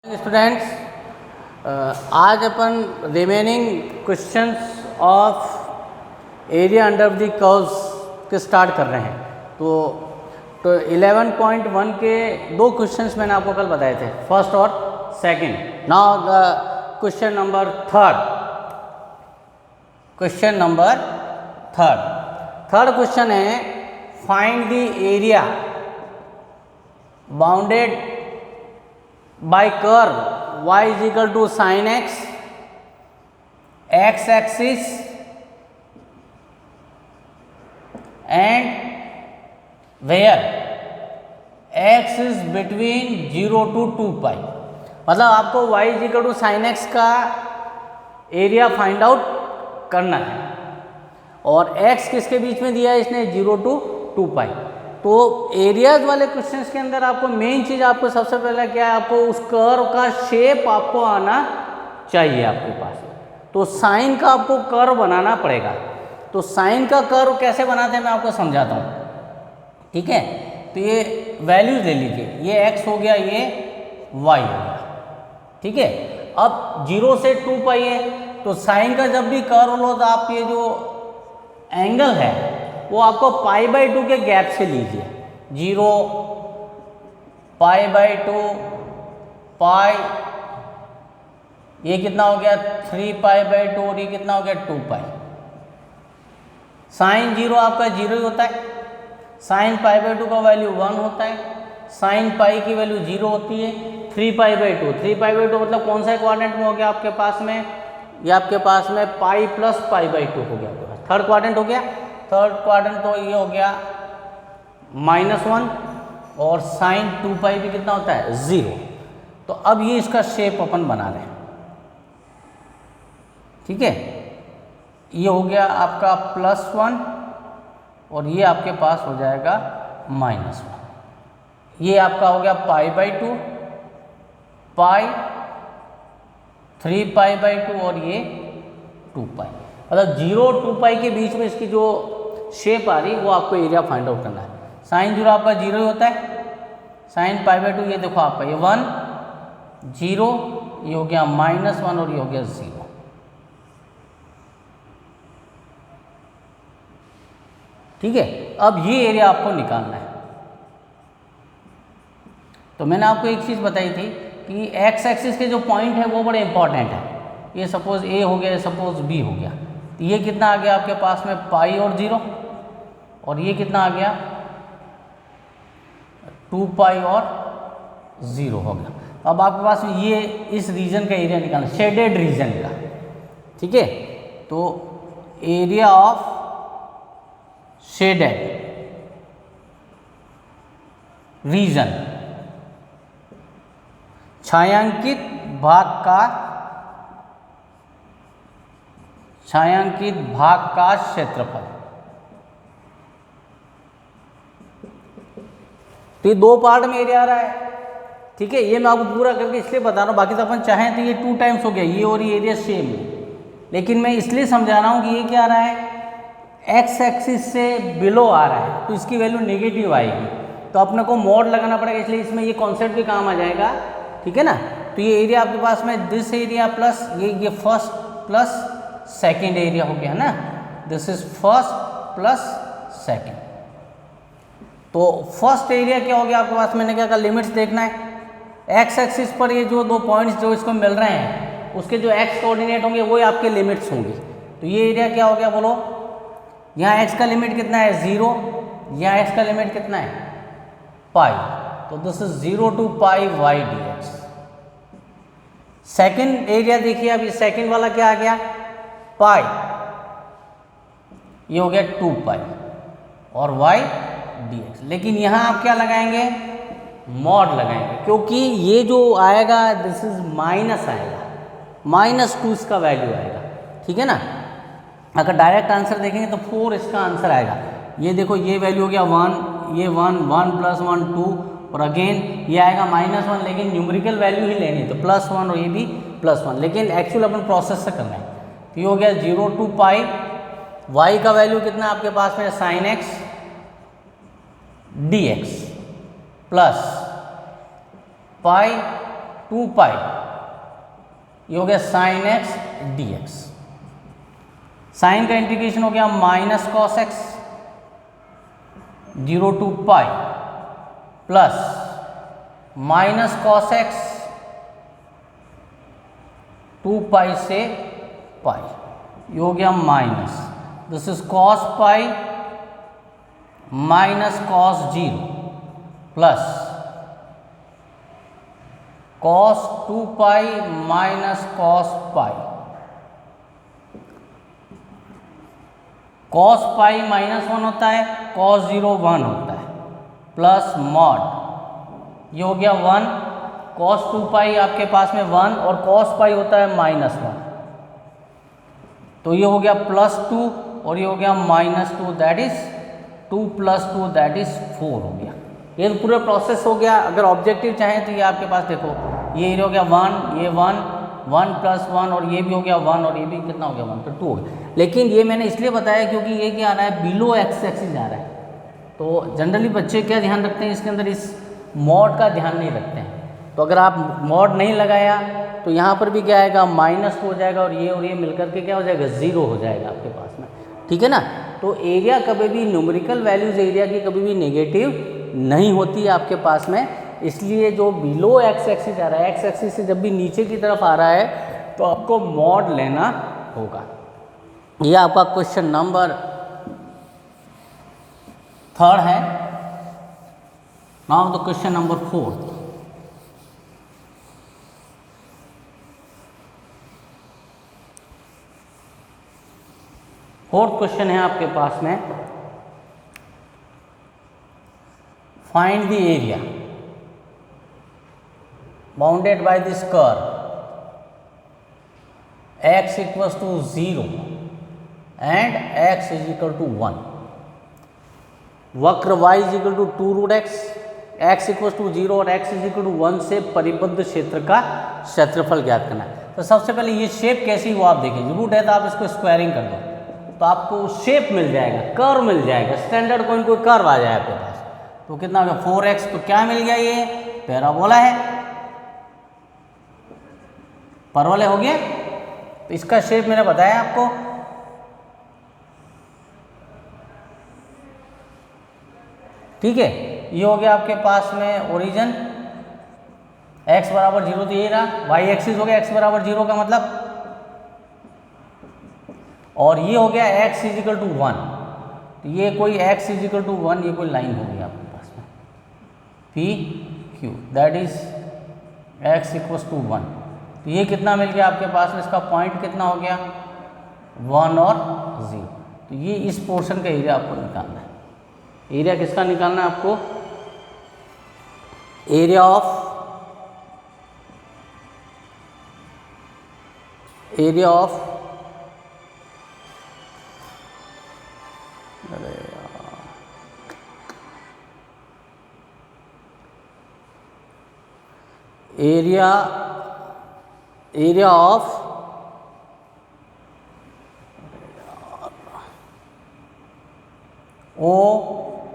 Students, आज अपन remaining questions of area under the curves के स्टार्ट कर रहे हैं। तो 11.1 के दो क्वेश्चंस मैंने आपको कल बताए थे, फर्स्ट और second. Now the question number third question है, find the area bounded by curve y is equal to sin x, x axis and where x is between 0 to 2 pi। मतलब आपको y is equal to sin x का area find out करना है और x किसके बीच में दिया है इसने, 0 to 2 pi। तो एरियाज वाले क्वेश्चंस के अंदर आपको मेन चीज़ आपको सबसे पहले क्या है, आपको उस कर्व का शेप आपको आना चाहिए आपके पास। तो साइन का आपको कर्व बनाना पड़ेगा। तो साइन का कर्व कैसे बनाते हैं मैं आपको समझाता हूँ, ठीक है। तो ये वैल्यूज ले लीजिए, ये x हो गया, ये y हो गया, ठीक है। अब 0 से 2 पाई है, तो साइन का जब भी कर्व लो तो आप ये जो एंगल है वो आपको π/2 के गैप से लीजिए। 0 π/2 पाई, ये कितना हो गया 3 π/2 और ये कितना हो गया 2 पाई। साइन 0 आपका 0 ही होता है, साइन π/2 का वैल्यू 1 होता है, साइन पाई की वैल्यू 0 होती है। 3 π/2 मतलब कौन सा क्वाड्रेंट में हो गया आपके पास में, ये आपके पास में पाई प्लस π/2 हो गया, थर्ड क्वाड्रेंट हो गया। थर्ड क्वाड्रेंट तो ये हो गया -1 और साइन 2 पाई भी कितना होता है 0। तो अब ये इसका शेप अपन बना लें, ठीक है। ये हो गया आपका +1 और ये आपके पास हो जाएगा -1। ये आपका हो गया π/2 पाई, 3 π/2 और ये 2 पाई। मतलब 0 और 2 पाई के बीच में इसकी जो शेप आ रही है वो आपको एरिया फाइंड आउट करना है। साइन 0 आपका 0 ही होता है, साइन π/2 ये देखो आपका ये 1 0, ये हो गया -1 और ये हो गया 0। ठीक है, अब ये एरिया आपको निकालना है। तो मैंने आपको एक चीज़ बताई थी कि एक्स एक्सिस के जो पॉइंट है वो बड़े इंपॉर्टेंट है। ये सपोज ए हो गया, सपोज बी हो गया, तो ये कितना आ गया आपके पास में पाई और 0, और ये कितना आ गया 2 पाई और 0 हो गया। अब आपके पास ये इस रीजन का एरिया निकालना, शेडेड रीजन का, ठीक है। तो एरिया ऑफ शेडेड रीजन, छायांकित भाग का क्षेत्रफल। तो ये 2 पार्ट में एरिया आ रहा है, ठीक है। ये मैं आपको पूरा करके इसलिए बता रहा हूँ, बाकी तो अपन चाहें तो ये 2 टाइम्स हो गया, ये और ये एरिया सेम है, लेकिन मैं इसलिए समझा रहा हूँ कि ये क्या आ रहा है, एक्स एक्सिस से बिलो आ रहा है, तो इसकी वैल्यू नेगेटिव आएगी। तो अपने को मोड लगाना पड़ेगा, इसलिए इसमें ये कॉन्सेप्ट भी काम आ जाएगा, ठीक है ना। तो ये एरिया आपके पास में दिस एरिया प्लस ये फर्स्ट प्लस सेकेंड एरिया हो गया ना, this is first plus second. तो फर्स्ट एरिया क्या हो गया आपके पास, मैंने क्या कहा लिमिट्स देखना है। एक्स एक्सिस पर ये जो 2 पॉइंट्स जो इसको मिल रहे हैं उसके जो एक्स कोऑर्डिनेट होंगे वो आपके लिमिट्स होंगी। तो ये एरिया क्या हो गया बोलो, यहाँ एक्स का लिमिट कितना है 0, यहाँ एक्स का लिमिट कितना है पाई, तो this is 0 to pi y dx। Second area देखिए, अब ये सेकेंड वाला क्या आ गया पाई, ये हो गया 2 पाई और y dx। लेकिन यहाँ आप क्या लगाएंगे, मॉड लगाएंगे, क्योंकि ये जो आएगा दिस इज माइनस आएगा, -2 इसका वैल्यू आएगा, ठीक है ना। अगर डायरेक्ट आंसर देखेंगे तो 4 इसका आंसर आएगा। ये देखो ये वैल्यू हो गया 1, ये 1 + 1 2 और अगेन ये आएगा -1, लेकिन न्यूमेरिकल वैल्यू ही लेनी है तो +1 और ये भी +1, लेकिन एक्चुअल अपन प्रोसेस से करना है। तो ये हो गया 0 to पाई, y का वैल्यू कितना आपके पास में sin x dx plus pi 2 pi, ये हो गया साइन एक्स डी एक्स। साइन का इंटीग्रेशन हो गया minus cos x 0 to pi plus minus cos x 2 pi से पाई, ये हो गया minus, this is cos pi minus cos 0 plus cos 2 pi minus cos pi. Cos pi -1 होता है, कॉस 0 1 होता है, प्लस मॉड, ये हो गया 1, कॉस 2 पाई आपके पास में 1 और कॉस पाई होता है -1, तो ये हो गया +2 और ये हो गया -2, दैट इज 2 + 2 दैट इज 4 हो गया। ये तो पूरा प्रोसेस हो गया। अगर ऑब्जेक्टिव चाहें तो ये आपके पास देखो, ये हो गया 1, ये 1 + 1 और ये भी हो गया 1 और ये भी कितना हो गया 1, तो 2 हो गया। लेकिन ये मैंने इसलिए बताया क्योंकि ये क्या आ रहा है, बिलो एक्स एक्सिस आ रहा है, तो जनरली बच्चे क्या ध्यान रखते हैं इसके अंदर, इस मॉड का ध्यान नहीं रखते हैं। तो अगर आप मॉड नहीं लगाया तो यहाँ पर भी क्या आएगा, माइनस हो जाएगा और ये मिलकर के क्या हो जाएगा, 0 हो जाएगा आपके पास में, ठीक है ना। तो एरिया कभी भी न्यूमेरिकल वैल्यूज एरिया की कभी भी नेगेटिव नहीं होती है आपके पास में, इसलिए जो बिलो एक्स एक्सिस आ रहा है, एक्स एक्सिस से जब भी नीचे की तरफ आ रहा है तो आपको मॉड लेना होगा। ये आपका क्वेश्चन नंबर 3 है। Now the question number 4। Fourth question है आपके पास में, find the area bounded by this curve x = 0 and x = 1, वक्र y = 2√x, x = 0 और x = 1 से परिबद्ध क्षेत्र का क्षेत्रफल ज्ञात करना है। तो सबसे पहले ये शेप कैसी वो आप देखें, रूट है तो आप इसको स्क्वायरिंग कर दो तो आपको शेप मिल जाएगा, कर्व मिल जाएगा, स्टैंडर्ड कोई कर्व आ जाए आपके पास। तो कितना हो गया 4x, तो क्या मिल गया, ये पैराबोला है, परवलय हो गया। तो इसका शेप मैंने बताया आपको, ठीक है। ये हो गया आपके पास में ओरिजिन, x = 0 तो ये रहा, y एक्सिस हो गया x = 0 का मतलब, और ये हो गया x = 1, तो ये कोई x = 1, ये कोई लाइन हो गई आपके पास में P Q, that is x = 1। तो ये कितना मिल गया आपके पास में, इसका पॉइंट कितना हो गया 1 और 0। तो ये इस पोर्शन का एरिया आपको निकालना है। एरिया किसका निकालना है आपको, area of area of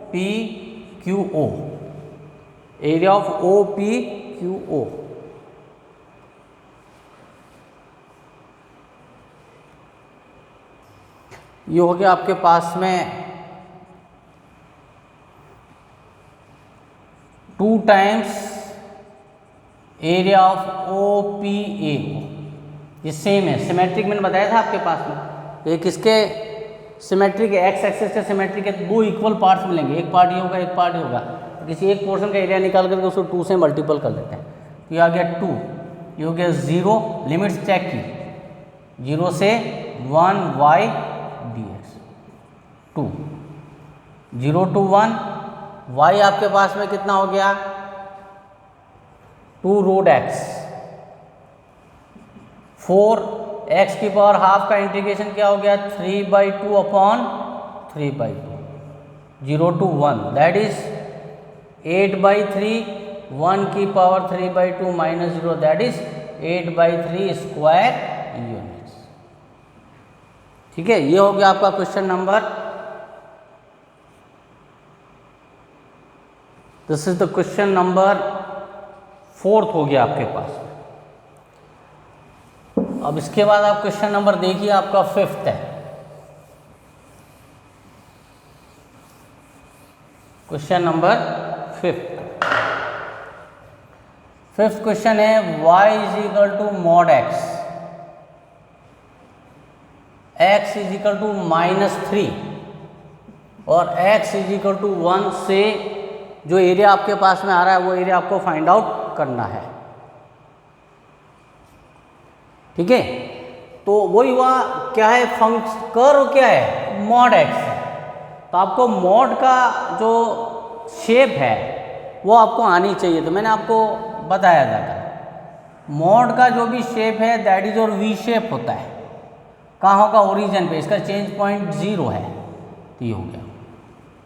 OPQO, area of OPQO, ये हो गया आपके पास में 2 टाइम्स एरिया ऑफ OPAO, ये सेम है, सिमेट्रिक मैंने बताया था आपके पास में। ये किसके सिमेट्रिक है, एक्स एक्सिस के सिमेट्रिक है, 2 इक्वल पार्ट्स मिलेंगे, एक पार्ट ये होगा, एक पार्ट ये होगा। तो किसी एक पोर्शन का एरिया निकाल करके उसको 2 से मल्टीपल कर लेते हैं, तो ये आ गया 2, ये हो गया 0, लिमिट्स चेक की, 0 से 1 y dx, 2, 0 to 1, y आपके पास में कितना हो गया 2√x, 4x⁻½ का इंटीग्रेशन क्या हो गया 3/2/3/2, 0 to 1 that is 8/3, 1⁻³ - 0 that is 8/3 square units. ठीक है, ये हो गया आपका question number, this is the question number 4 हो गया आपके पास। अब इसके बाद आप क्वेश्चन नंबर देखिए, आपका 5th है। क्वेश्चन नंबर 5th क्वेश्चन है y is equal to mod x, x is equal to -3 और x इज इक्वल टू 1 से जो एरिया आपके पास में आ रहा है वो एरिया आपको फाइंड आउट करना है। ठीक है, तो वही हुआ, क्या है फंक्शन कर्व, क्या है मॉड x है। तो आपको मॉड का जो शेप है वो आपको आनी चाहिए। तो मैंने आपको बताया था मॉड का जो भी शेप है दैट इज और वी शेप होता है। कहाँ होगा, ओरिजिन पे, इसका चेंज पॉइंट 0 है। तो ये हो गया,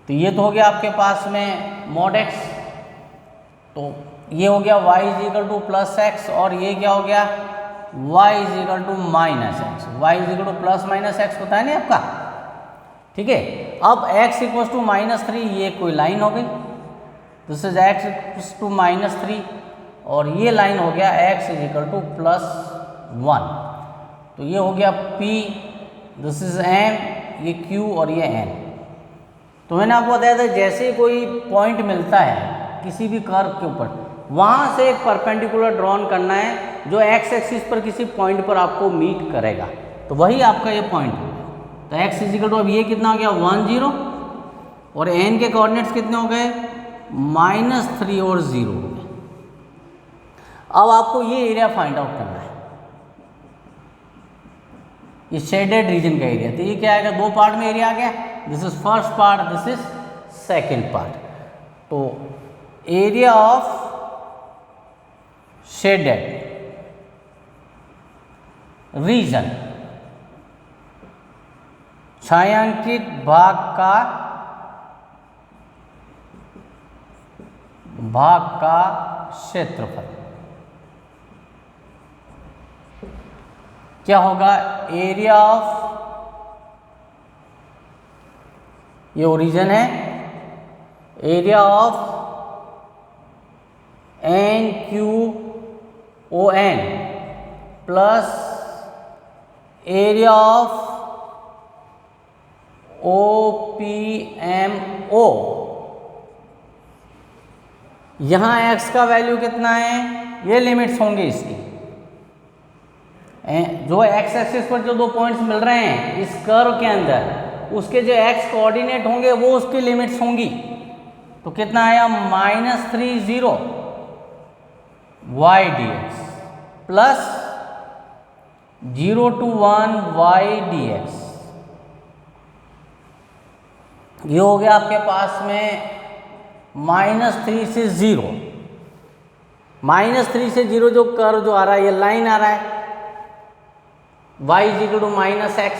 तो ये तो हो गया आपके पास में मॉड x। तो ये हो गया y is equal to plus x, और ये क्या हो गया y is equal to minus x. y is equal to plus minus x होता है ना आपका। ठीक है, अब x इक्वल टू -3, ये कोई लाइन हो गई, this is x equal to -3, और ये लाइन हो गया x इज इक्वल टू +1। तो ये हो गया p, दिस इज m, ये q और ये n। तो मैंने आपको बताया था जैसे कोई पॉइंट मिलता है किसी भी कर्व के ऊपर, वहाँ से एक परपेंडिकुलर ड्रॉन करना है जो x एक्सिस पर किसी पॉइंट पर आपको मीट करेगा। तो वही आपका ये पॉइंट है। तो x इज इक्वल टू, अब ये कितना हो गया 1 0, और n के कोऑर्डिनेट्स कितने हो गए -3 और 0 हो गए। अब आपको ये एरिया फाइंड आउट करना है, ये शेडेड रीजन का एरिया। तो ये क्या आएगा, दो पार्ट में एरिया आ गया, this is first part, this is second part. तो एरिया ऑफ शेडेड रीजन, छायांकित भाग का क्षेत्रफल क्या होगा, एरिया ऑफ, ये ओरिजिन है, area of NQON plus area of OPMO। यहाँ x का वैल्यू कितना है, ये लिमिट्स होंगे इसकी। जो x एक्सिस पर जो दो पॉइंट्स मिल रहे हैं इस कर्व के अंदर, उसके जो x कोऑर्डिनेट होंगे वो उसकी लिमिट्स होंगी। तो कितना आया -3 0 y dx plus 0 to 1 y dx। ये हो गया आपके पास में -3 से 0, -3 से 0 जो कर्व जो आ रहा है, ये लाइन आ रहा है y is equal to -x।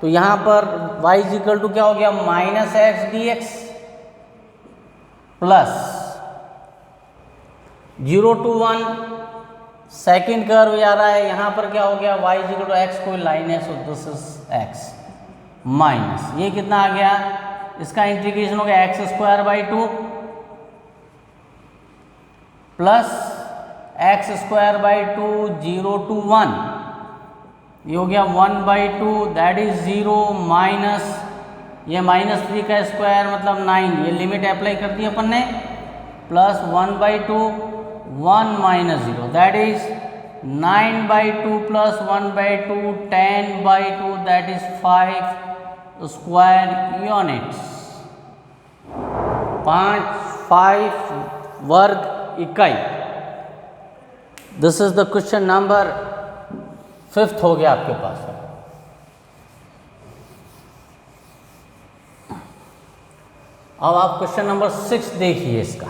तो यहाँ पर y इज इक्वल टू क्या हो गया -x dx plus 0 to 1 second curve आ रहा है, यहाँ पर क्या हो गया y is equal to x, कोई लाइन है, so this is x minus, ये कितना आ गया, इसका इंटीग्रेशन हो गया x² 2 प्लस x² 2 0 to 1, ये हो गया 1/2, दैट इज 0 माइनस ये -3 का स्क्वायर मतलब 9, ये लिमिट अप्लाई कर दी अपन ने, plus 1/2 1 minus 0 that is 9/2 plus 1/2 10/2 that is 5 square units, 5 वर्ग इकाई। This is the question number 5th हो गया आपके पास। अब आप क्वेश्चन नंबर 6 देखिए इसका।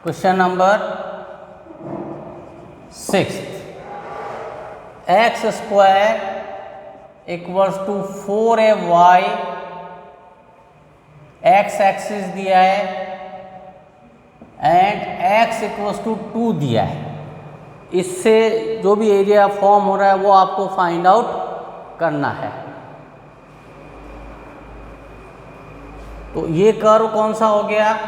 Question number 6, x² equals to 4ay, x axis दिया है एंड x इक्वल्स टू 2 दिया है। इससे जो भी एरिया फॉर्म हो रहा है वो आपको फाइंड आउट करना है। तो ये कर्व कौन सा हो गया,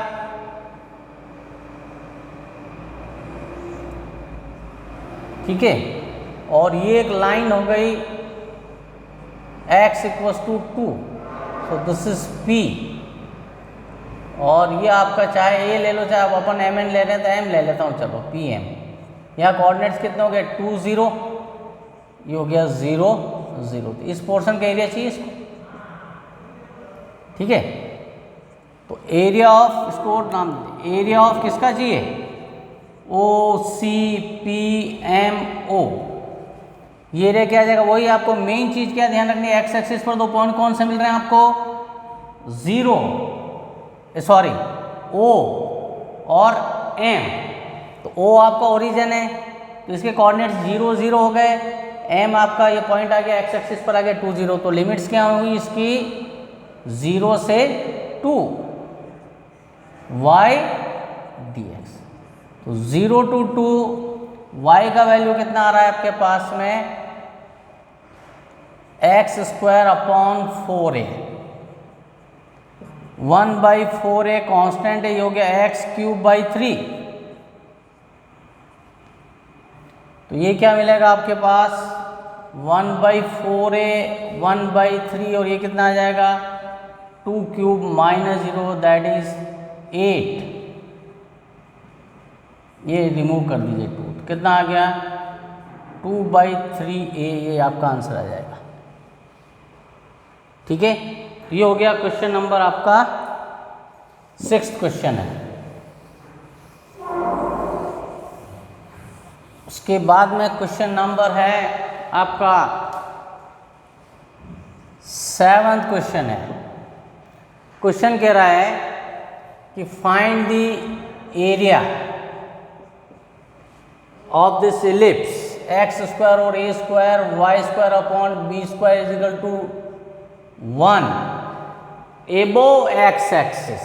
ठीक है। और ये एक लाइन हो गई x = 2, so this is P। और ये आपका चाहे ए ले लो, चाहे आप अपन mn ले रहे हैं तो m ले लेता हूँ, चलो PM। यहाँ कोऑर्डिनेट्स कितने हो गए 2 0, ये हो गया 0 0। तो इस पोर्शन का एरिया चाहिए इसको, ठीक है। तो एरिया ऑफ, इसको नाम दे, एरिया ऑफ किसका चाहिए, OCPMO। ये एरिया क्या आ जाएगा, वही आपको मेन चीज क्या ध्यान रखनी है, एक्स एक्सिस पर दो पॉइंट कौन से मिल रहे हैं आपको, 0 सॉरी O और M। तो O आपका ओरिजिन है तो इसके कोऑर्डिनेट्स 0 0 हो गए, M आपका ये पॉइंट आ गया एक्स एक्सिस पर आ गया 2 0। तो लिमिट्स क्या हुई इसकी 0 से 2 y dx। तो 0 to 2 y का वैल्यू कितना आ रहा है आपके पास में, x² / 4a। 1/4a कांस्टेंट है, ये हो गया x³ / 3। तो ये क्या मिलेगा आपके पास 1/4a 1/3, और ये कितना आ जाएगा 2³ - 0 दैट इज 8। ये रिमूव कर दीजिए 2, तो कितना आ गया 2/3a, ये आपका आंसर आ जाएगा, ठीक है। तो ये हो गया क्वेश्चन नंबर आपका 6th क्वेश्चन है। उसके बाद में क्वेश्चन नंबर है आपका 7th क्वेश्चन है। क्वेश्चन कह रहा है कि find the area of this ellipse x² और a² y² upon b² is equal to 1 above x axis,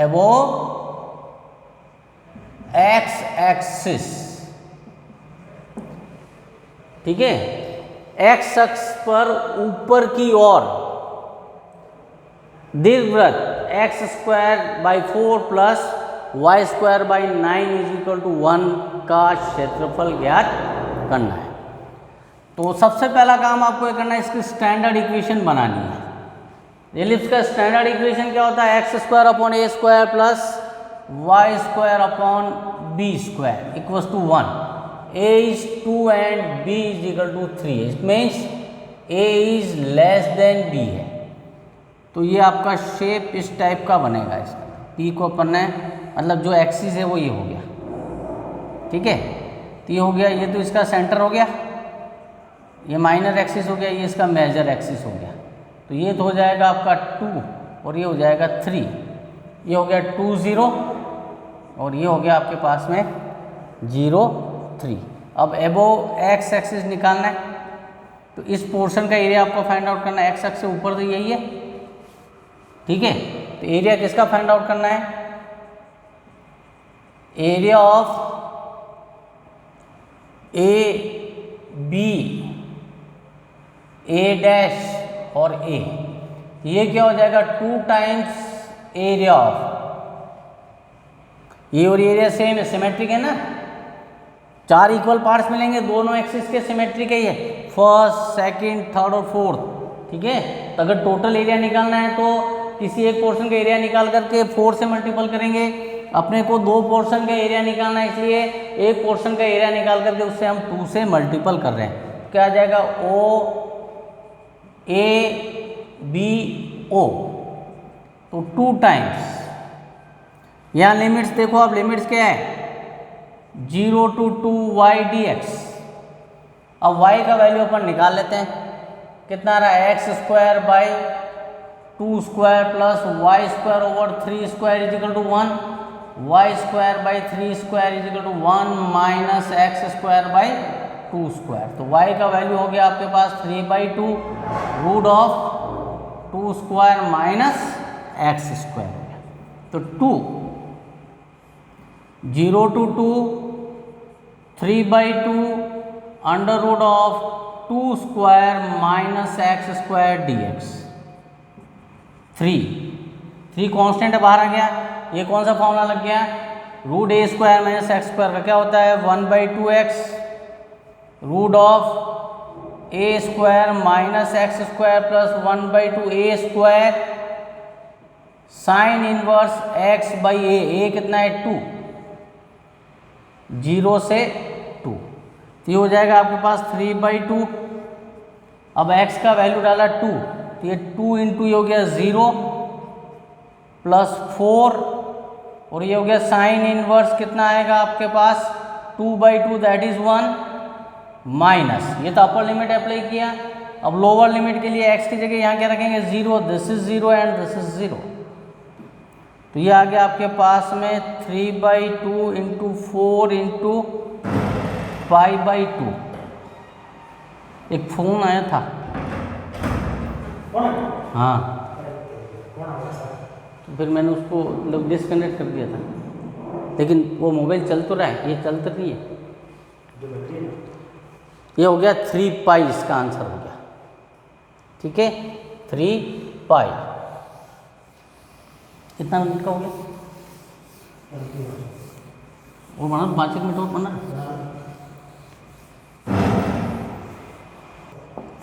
above x axis, ठीक है। x अक्ष पर ऊपर की ओर दीर्घवृत्त x² / 4 plus y² / 9 is equal to 1 का क्षेत्रफल ज्ञात करना है। तो सबसे पहला काम आपको ये करना है, इसकी स्टैंडर्ड इक्वेशन बनानी है। एलिप्स का स्टैंडर्ड इक्वेशन क्या होता है, x² upon a² plus y² upon b² equals to 1। a is 2 and b is equal to 3, it means a is less than b है। तो ये आपका शेप इस टाइप का बनेगा, इसका p को अपन ने मतलब जो एक्सिस है वो ये हो गया, ठीक है। तो ये हो गया, ये तो इसका सेंटर हो गया, ये माइनर एक्सिस हो गया, ये इसका मेजर एक्सिस हो गया। तो ये तो हो जाएगा आपका 2 और ये हो जाएगा 3, ये हो गया 2 0 और ये हो गया आपके पास में 0 3। अब एबोव एक्स एक्सिस निकालना है, तो इस पोर्शन का एरिया आपको फाइंड आउट करना है। एक्स एक्सिस ऊपर तो यही है, ठीक है। तो एरिया किसका फाइंड आउट करना है, एरिया ऑफ AB A' और A। ये क्या हो जाएगा 2 टाइम्स एरिया ऑफ, ये और एरिया सेम है, सिमेट्रिक है ना, 4 इक्वल पार्ट्स मिलेंगे, दोनों एक्सिस के सिमेट्रिक है, ये फर्स्ट सेकंड थर्ड और फोर्थ, ठीक है। तो अगर टोटल एरिया निकालना है तो किसी एक पोर्शन का एरिया निकाल करके 4 से मल्टीपल करेंगे। अपने को 2 पोर्शन का एरिया निकालना है, इसलिए एक पोर्शन का एरिया निकाल करके उससे हम 2 से मल्टीपल कर रहे हैं। क्या आ जाएगा OABO, तो 2 टाइम्स। यहाँ लिमिट्स देखो, अब लिमिट्स क्या है 0 to 2 y dx। अब y का वैल्यू अपन निकाल लेते हैं, कितना आ रहा है x² / 2² plus y² over 3² is equal to 1, y² / 3² is equal to 1 minus x² / 2²। तो y का वैल्यू हो गया आपके पास 3/2 रूट ऑफ 2² माइनस x² हो गया। तो 2 0 to 2 3/2 under root of 2² minus x² dx। 3 constant है, बाहर आ गया। ये कौन सा फॉर्मूला लग गया, root a square minus x square का क्या होता है 1/2x root of a square minus x square plus 1/2 a square sine inverse x by a कितना है 2, 0 से 2, तो ये हो जाएगा आपके पास 3/2। अब x का वैल्यू डाला 2, तो ये 2 इंटू ये हो गया 0 प्लस 4 और ये हो गया साइन इनवर्स कितना आएगा आपके पास 2/2 दैट इज 1 माइनस, ये तो अपर लिमिट अप्लाई किया। अब लोअर लिमिट के लिए x की जगह यहाँ क्या रखेंगे 0, this is 0 and this is 0, तो ये आ गया आपके पास में 3/2 इंटू 4 इंटू π/2। एक फ़ोन आया था, हाँ, तो फिर मैंने उसको मतलब डिसकनेक्ट कर दिया था, लेकिन वो मोबाइल चल तो रहा है, ये चल तो नहीं है। ये हो गया 3π, इसका आंसर हो गया, ठीक है 3π। कितना मिनट का हो गया वो बना 5 मिनट और बना।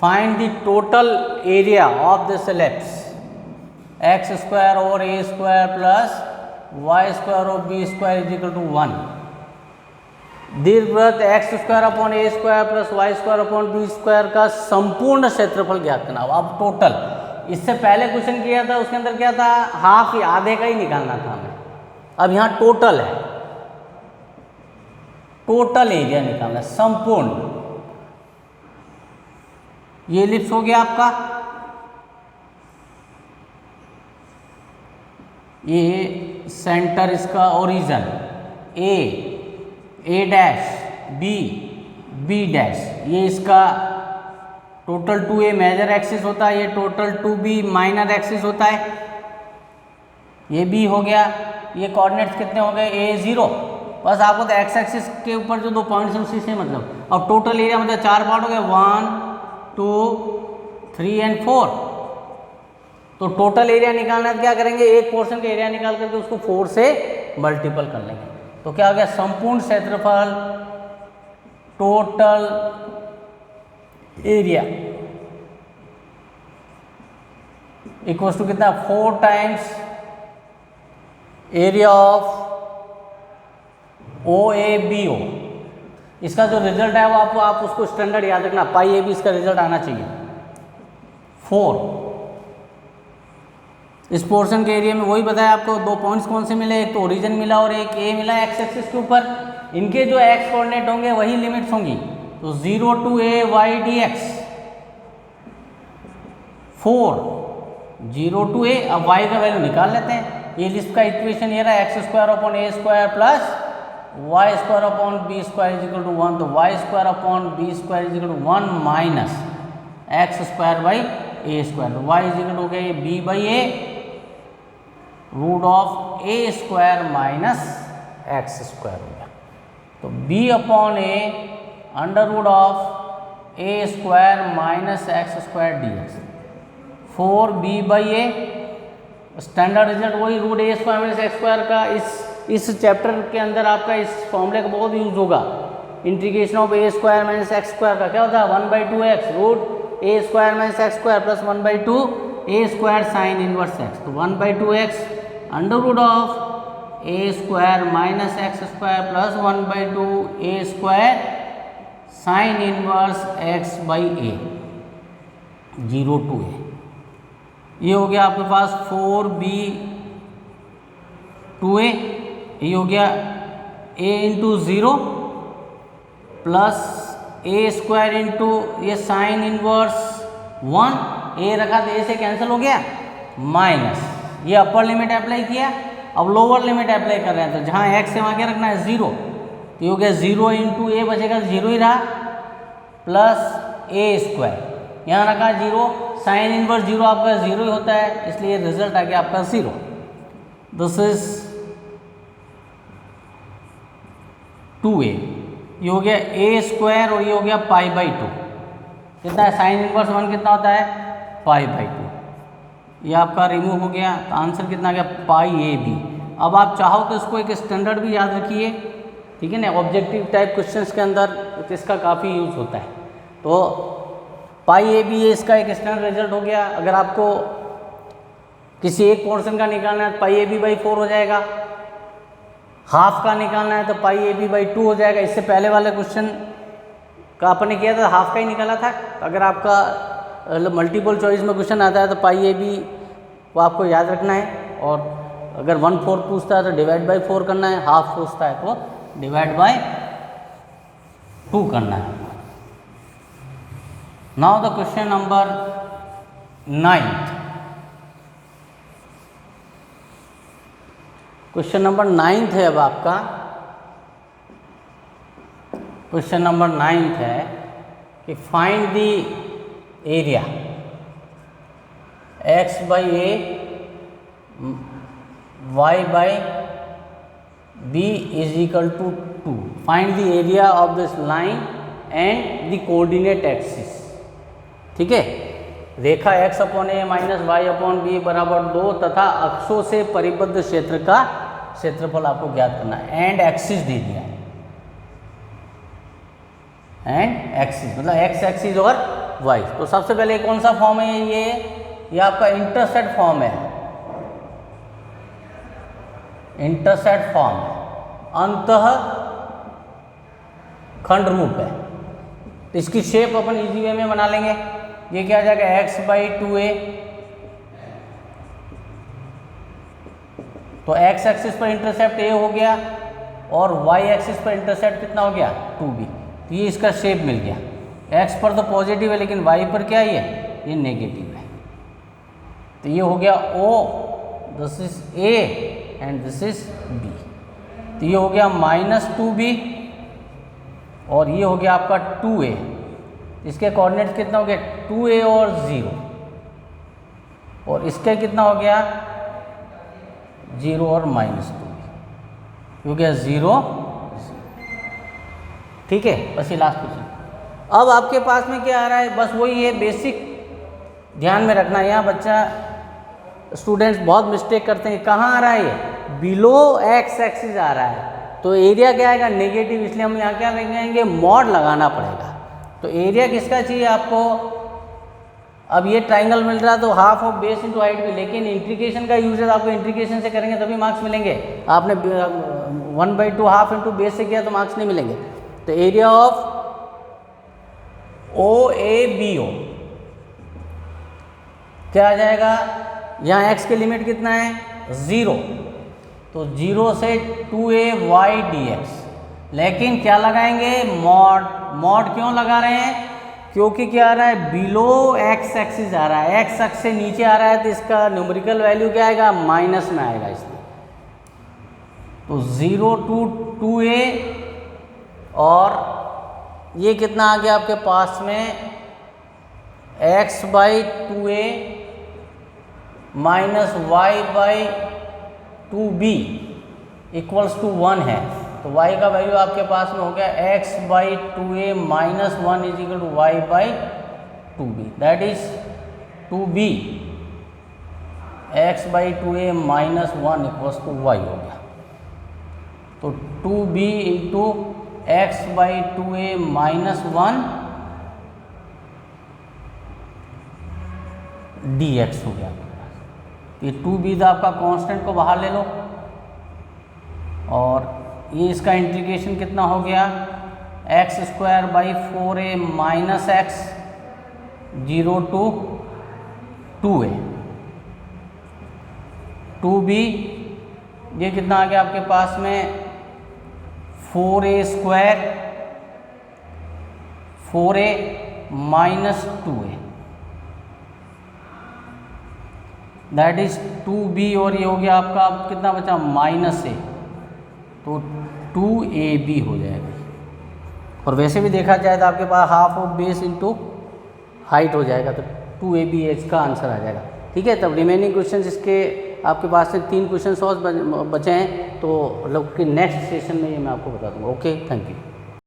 Find the total area of this ellipse x square और a square plus y square और b square is equal to 1। दीर्घवृत्त x square upon a square plus y square upon b square का संपूर्ण क्षेत्रफल ज्ञात करना। अब टोटल, इससे पहले क्वेश्चन किया था उसके अंदर क्या था, हाफ ही आधे का ही निकालना था हमें। अब यहाँ टोटल है, टोटल एरिया निकालना है संपूर्ण। ये एलिप्स हो गया आपका, ये सेंटर इसका ओरिजिन ए डैश बी डैश, ये इसका टोटल 2a मेजर एक्सिस होता है, ये टोटल 2b माइनर एक्सिस होता है, ये b हो गया। ये कोऑर्डिनेट्स कितने हो गए a 0, बस आपको तो x एक्सिस के ऊपर जो 2 पॉइंट्स हैं उसी से मतलब। अब टोटल एरिया मतलब 4 पार्ट हो गए 1 2 3 एंड 4। तो टोटल एरिया निकालना है, क्या करेंगे एक पोर्शन का एरिया निकाल करके उसको 4 से मल्टीपल कर लेंगे। तो क्या हो गया संपूर्ण क्षेत्रफल टोटल एरिया इक्वल्स टू कितना 4 टाइम्स एरिया ऑफ OABO। इसका जो रिजल्ट है वो आप उसको स्टैंडर्ड याद रखना, पाई AB इसका रिजल्ट आना चाहिए 4। इस पोर्शन के एरिया में वही बताया आपको, 2 पॉइंट्स कौन से मिले, एक तो ओरिजिन मिला और एक ए मिला एक्स एक्सिस के ऊपर। इनके जो एक्स कोऑर्डिनेट होंगे वही लिमिट्स होंगी, तो 0 to a y dx 4 0 to a। अब y का वैल्यू निकाल लेते हैं। ये लिस्ट का इक्वेशन ये रहा x square upon a square plus y square upon b square is equal to 1, तो y square upon b square is equal to 1 minus x square by a square, तो वाई इज इक्वल हो गया b by a root of a square minus x square हो गया। तो b upon a under root of a square minus x square D x 4b by A. Standard result वही root a square minus x square का इस chapter के अंदर आपका इस फॉर्मूले का बहुत यूज होगा। Integration of a square minus x square का क्या होता है 1/2x root a square minus x square plus 1/2 a square sine inverse x, तो 1/2x under root of a square minus x square plus 1/2 a square sine inverse x by a 0 to a। ये हो गया आपके पास 4b 2a, ये हो गया a into 0 plus A square into ये sine inverse 1, ए रखा तो ए से कैंसिल हो गया माइनस ये अपर लिमिट अप्लाई किया। अब लोअर लिमिट अप्लाई कर रहे हैं, तो जहाँ x है वहाँ क्या रखना है 0, तो ये हो गया 0 इंटू ए बचेगा 0 ही रहा प्लस ए स्क्वायर, यहाँ रखा 0, साइन इनवर्स 0 आपका 0 ही होता है, इसलिए रिजल्ट आ गया आपका 0। दिस इज 2a, ये हो गया ए स्क्वायर और ये हो गया π/2। कितना है साइन इनवर्स 1 कितना होता है π/2, ये आपका रिमूव हो गया, तो आंसर कितना आ गया πAB। अब आप चाहो तो इसको एक स्टैंडर्ड भी याद रखिए, ठीक है ना, ऑब्जेक्टिव टाइप क्वेश्चंस के अंदर इसका काफ़ी यूज़ होता है। तो पाई ए बी इसका एक स्टैंडर्ड रिजल्ट हो गया। अगर आपको किसी एक पोर्शन का निकालना है तो पाई ए बी बाई 4 हो जाएगा, हाफ का निकालना है तो पाई ए बी बाई 2 हो जाएगा। इससे पहले वाले क्वेश्चन का आपने किया था हाफ का ही निकाला था। अगर आपका मल्टीपल चॉइस में क्वेश्चन आता है तो पाई ए बी को आपको याद रखना है, और अगर 1/4 पूछता है तो डिवाइड बाई 4 करना है, हाफ पूछता है तो डिवाइड बाय 2 करना है। Now the question number 9th। Question number 9th है अब आपका। क्वेश्चन नंबर 9th है कि find the area x by a y by b is equal to 2। Find the area of this line and the coordinate axis. ठीक है, रेखा x upon a minus y upon b बराबर 2 तथा अक्षों से परिबद्ध क्षेत्र का क्षेत्रफल आपको ज्ञात करना है। एंड एक्सिस दे दिया है, एंड एक्सिस मतलब x एक्सिस और y। तो सबसे पहले कौन सा फॉर्म है ये आपका इंटरसेट फॉर्म है, इंटरसेट फॉर्म है, अंतः खंड रूप है। तो इसकी शेप अपन इजी वे में बना लेंगे। ये क्या आ जाएगा x बाई 2a, तो x एक्सिस पर इंटरसेप्ट a हो गया और y एक्सिस पर इंटरसेप्ट कितना हो गया 2b। तो ये इसका शेप मिल गया। x पर तो पॉजिटिव है लेकिन y पर क्या है ये नेगेटिव है। तो ये हो गया o, this is a and this is b। तो ये हो गया माइनस 2b और ये हो गया आपका 2a। इसके कोऑर्डिनेट्स कितना हो गया 2a और 0, और इसके कितना हो गया 0 और माइनस 2b, हो गया 0। ठीक है, बस ये लास्ट क्वेश्चन। अब आपके पास में क्या आ रहा है, बस वही है बेसिक ध्यान में रखना। यहाँ बच्चा स्टूडेंट्स बहुत मिस्टेक करते हैं। कहाँ आ रहा है ये बिलो एक्स एक्सिस आ रहा है, तो एरिया क्या आएगा नेगेटिव, इसलिए हम यहाँ क्या लगाएंगे मॉड लगाना पड़ेगा। तो एरिया किसका चाहिए आपको, अब ये ट्राइंगल मिल रहा है तो half of base into height भी, लेकिन इंट्रीगेशन का यूजेस आपको इंट्रीगेशन से करेंगे तभी मार्क्स मिलेंगे। आपने 1/2 हाफ इंटू बेस से किया तो मार्क्स नहीं मिलेंगे। तो area of O A B O क्या आ जाएगा, यहाँ x के लिमिट कितना है 0, तो 0 से 2ay dx। लेकिन क्या लगाएंगे मॉड। मॉड क्यों लगा रहे हैं, क्योंकि क्या आ रहा है बिलो x एक्सिस आ रहा है, x एक्सिस से नीचे आ रहा है तो इसका न्यूमेरिकल वैल्यू क्या आएगा माइनस में आएगा इसलिए। तो 0 to 2a और ये कितना आ गया आपके पास में x by 2a minus y by 2b equals to 1 है। तो y का वैल्यू आपके पास में हो गया x by 2a minus 1 is equal to y by 2b, that is 2b x by 2a minus 1 equals to y हो गया। तो 2b into x by 2a minus 1 dx हो गया। ये 2b था आपका कांस्टेंट को बाहर ले लो, और ये इसका इंटीग्रेशन कितना हो गया x square by 4a minus x 0 to 2a। 2b ये कितना आ गया आपके पास में 4a square 4a minus 2a, that is 2b, और ये हो गया आपका अब कितना बचा माइनस a, तो 2ab हो जाएगा। और वैसे भी देखा जाए तो आपके पास half of base into height हो जाएगा, तो 2ab इसका आंसर आ जाएगा। ठीक है, तब रिमेनिंग क्वेश्चंस इसके आपके पास से 3 क्वेश्चन और बचे हैं, तो मतलब कि नेक्स्ट सेशन में ये मैं आपको बता दूंगा। Okay, thank you.